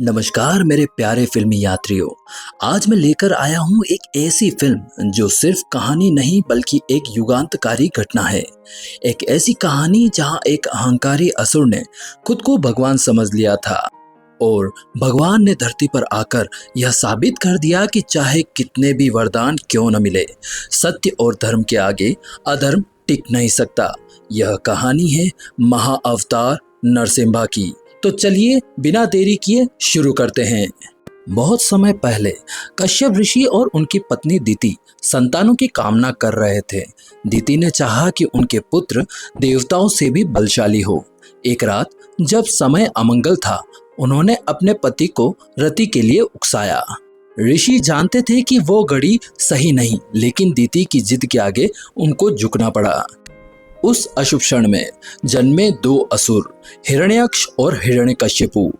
नमस्कार मेरे प्यारे फिल्मी यात्रियों। आज मैं लेकर आया हूँ एक ऐसी फिल्म जो सिर्फ कहानी नहीं बल्कि एक युगांतकारी घटना है। एक ऐसी कहानी जहाँ एक अहंकारी असुर ने खुद को भगवान समझ लिया था और भगवान ने धरती पर आकर यह साबित कर दिया कि चाहे कितने भी वरदान क्यों न मिले, सत्य और धर्म के आगे अधर्म टिक नहीं सकता। यह कहानी है महाअवतार नरसिम्हा की। तो चलिए बिना देरी किए शुरू करते हैं। बहुत समय पहले कश्यप ऋषि और उनकी पत्नी दिति संतानों की कामना कर रहे थे। दिति ने चाहा कि उनके पुत्र देवताओं से भी बलशाली हो। एक रात जब समय अमंगल था, उन्होंने अपने पति को रति के लिए उकसाया। ऋषि जानते थे कि वो घड़ी सही नहीं, लेकिन दिति की जिद के आगे उनको झुकना पड़ा। उस अशुभ क्षण में जन्मे दो असुर, हिरण्यक्ष और हिरण्यकश्यपु।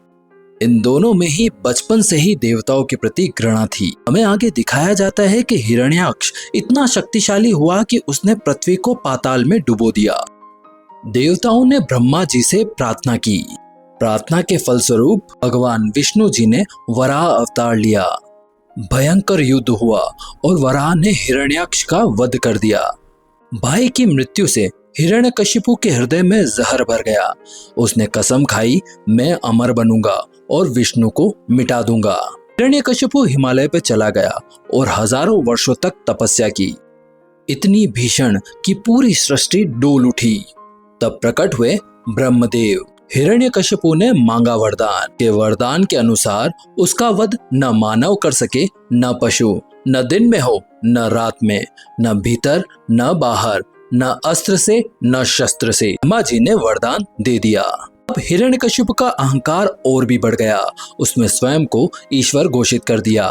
इन दोनों में ही बचपन से ही देवताओं के प्रति घृणा थी। हमें आगे दिखाया जाता है कि हिरण्यक्ष इतना शक्तिशाली हुआ कि उसने पृथ्वी को पाताल में डुबो दिया। देवताओं ने ब्रह्मा जी से प्रार्थना की। प्रार्थना के फलस्वरूप भगवान विष्णु जी ने वराह अवतार लिया। भयंकर युद्ध हुआ और वराह ने हिरण्यक्ष का वध कर दिया। भाई की मृत्यु से हिरण्यकशिपु के हृदय में जहर भर गया। उसने कसम खाई, मैं अमर बनूंगा और विष्णु को मिटा दूंगा। हिरण्यकशिपु हिमालय पे चला गया और हजारों वर्षों तक तपस्या की, इतनी भीषण कि पूरी सृष्टि डोल उठी। तब प्रकट हुए ब्रह्मदेव। हिरण्यकशिपु ने मांगा वरदान। के वरदान के अनुसार उसका वध न मानव कर सके, न पशु, न दिन में हो न रात में, न भीतर न बाहर, न अस्त्र से न शस्त्र से। ब्रह्मा जी ने वरदान दे दिया। अब हिरण्यकशिपु का अहंकार और भी बढ़ गया। उसने स्वयं को ईश्वर घोषित कर दिया।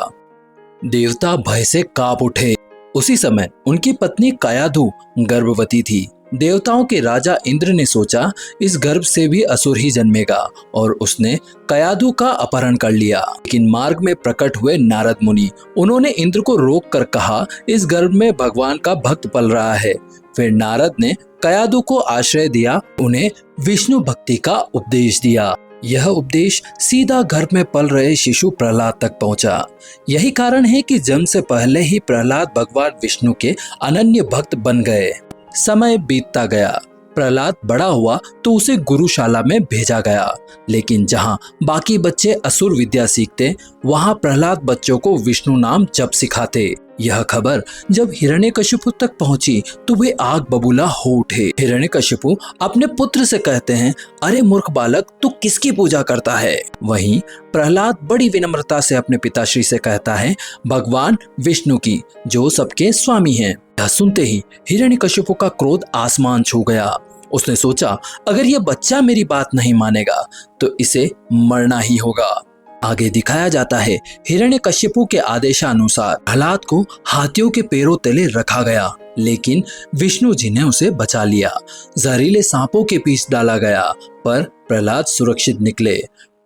देवता भय से कांप उठे। उसी समय उनकी पत्नी कायाधु गर्भवती थी। देवताओं के राजा इंद्र ने सोचा इस गर्भ से भी असुर ही जन्मेगा और उसने कायाधु का अपहरण कर लिया। लेकिन मार्ग में प्रकट हुए नारद मुनि। उन्होंने इंद्र को रोक कर कहा, इस गर्भ में भगवान का भक्त पल रहा है। फिर नारद ने कायाधु को आश्रय दिया, उन्हें विष्णु भक्ति का उपदेश दिया। यह उपदेश सीधा गर्भ में पल रहे शिशु प्रहलाद तक पहुंचा। यही कारण है कि जन्म से पहले ही प्रहलाद भगवान विष्णु के अनन्य भक्त बन गए। समय बीतता गया। प्रहलाद बड़ा हुआ तो उसे गुरुशाला में भेजा गया, लेकिन जहां बाकी बच्चे असुर विद्या सीखते, वहां प्रहलाद बच्चों को विष्णु नाम जप सिखाते। यह खबर जब हिरण्यकशिपु तक पहुंची तो वे आग बबूला हो उठे। हिरण्यकशिपु अपने पुत्र से कहते हैं, अरे मूर्ख बालक, तू किसकी पूजा करता है? वहीं प्रहलाद बड़ी विनम्रता से अपने पिताश्री से कहता है, भगवान विष्णु की, जो सबके स्वामी हैं। यह सुनते ही हिरण्यकशिपु का क्रोध आसमान छू गया। उसने सोचा, अगर यह बच्चा मेरी बात नहीं मानेगा तो इसे मरना ही होगा। आगे दिखाया जाता है, हिरण्यकशिपु के आदेशानुसार प्रहलाद को हाथियों के पैरों तले रखा गया, लेकिन विष्णु जी ने उसे बचा लिया। जहरीले सांपों के बीच डाला गया, पर प्रहलाद सुरक्षित निकले।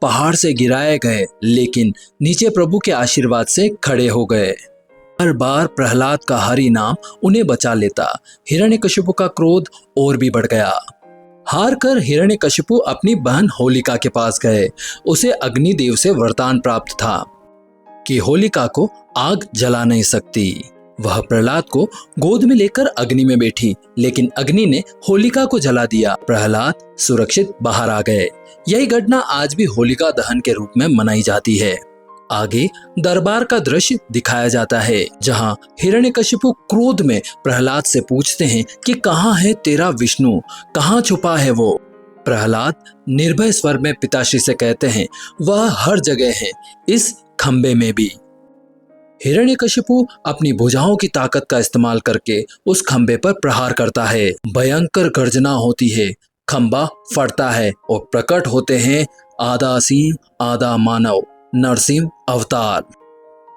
पहाड़ से गिराए गए, लेकिन नीचे प्रभु के आशीर्वाद से खड़े हो गए। हर बार प्रहलाद का हरि नाम उन्हें बचा लेता। हिरण्यकशिपु का क्रोध और भी बढ़ गया। हार कर हिरण्यकशिपु अपनी बहन होलिका के पास गए। उसे अग्निदेव से वरदान प्राप्त था कि होलिका को आग जला नहीं सकती। वह प्रहलाद को गोद में लेकर अग्नि में बैठी, लेकिन अग्नि ने होलिका को जला दिया। प्रहलाद सुरक्षित बाहर आ गए। यही घटना आज भी होलिका दहन के रूप में मनाई जाती है। आगे दरबार का दृश्य दिखाया जाता है, जहां हिरण्यकशिपु क्रोध में प्रहलाद से पूछते हैं कि कहाँ है तेरा विष्णु, कहाँ छुपा है वो? प्रहलाद निर्भय स्वर में पिताश्री से कहते हैं, वह हर जगह है, इस खंबे में भी। हिरण्यकशिपु अपनी भुजाओं की ताकत का इस्तेमाल करके उस खंबे पर प्रहार करता है। भयंकर गर्जना होती है, खंबा फटता है और प्रकट होते हैं आधा सिंह आधा मानव, नरसिम्हा अवतार।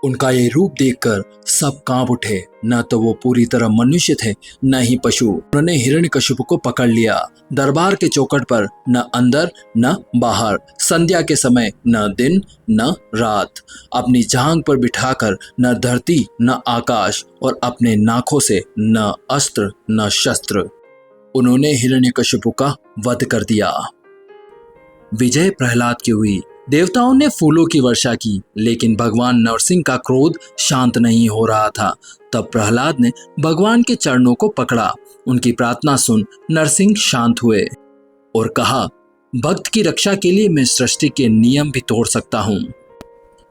उनका ये रूप देखकर सब कांप उठे। न तो वो पूरी तरह मनुष्य थे, न ही पशु। उन्होंने हिरण्यकशिपु को पकड़ लिया। दरबार के चौखट पर न अंदर न बाहर, संध्या के समय न दिन न रात, अपनी जांघ पर बिठाकर न धरती न आकाश और अपने नाखों से न अस्त्र न शस्त्र, उन्होंने हिरण्यकशिपु का वध कर दिया। विजय प्रहलाद की हुई। देवताओं ने फूलों की वर्षा की, लेकिन भगवान नरसिंह का क्रोध शांत नहीं हो रहा था। तब प्रहलाद ने भगवान के चरणों को पकड़ा। उनकी प्रार्थना सुन नरसिंह शांत हुए और कहा, भक्त की रक्षा के लिए मैं सृष्टि के नियम भी तोड़ सकता हूँ।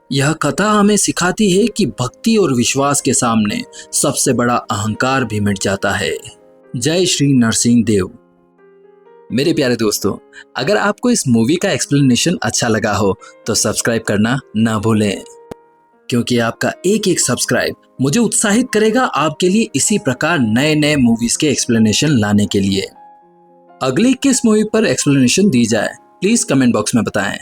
यह कथा हमें सिखाती है कि भक्ति और विश्वास के सामने सबसे बड़ा अहंकार भी मिट जाता है। जय श्री नरसिंह देव। मेरे प्यारे दोस्तों, अगर आपको इस मूवी का एक्सप्लेनेशन अच्छा लगा हो तो सब्सक्राइब करना ना भूलें, क्योंकि आपका एक एक सब्सक्राइब मुझे उत्साहित करेगा आपके लिए इसी प्रकार नए नए मूवीज के एक्सप्लेनेशन लाने के लिए। अगली किस मूवी पर एक्सप्लेनेशन दी जाए, प्लीज कमेंट बॉक्स में बताएं।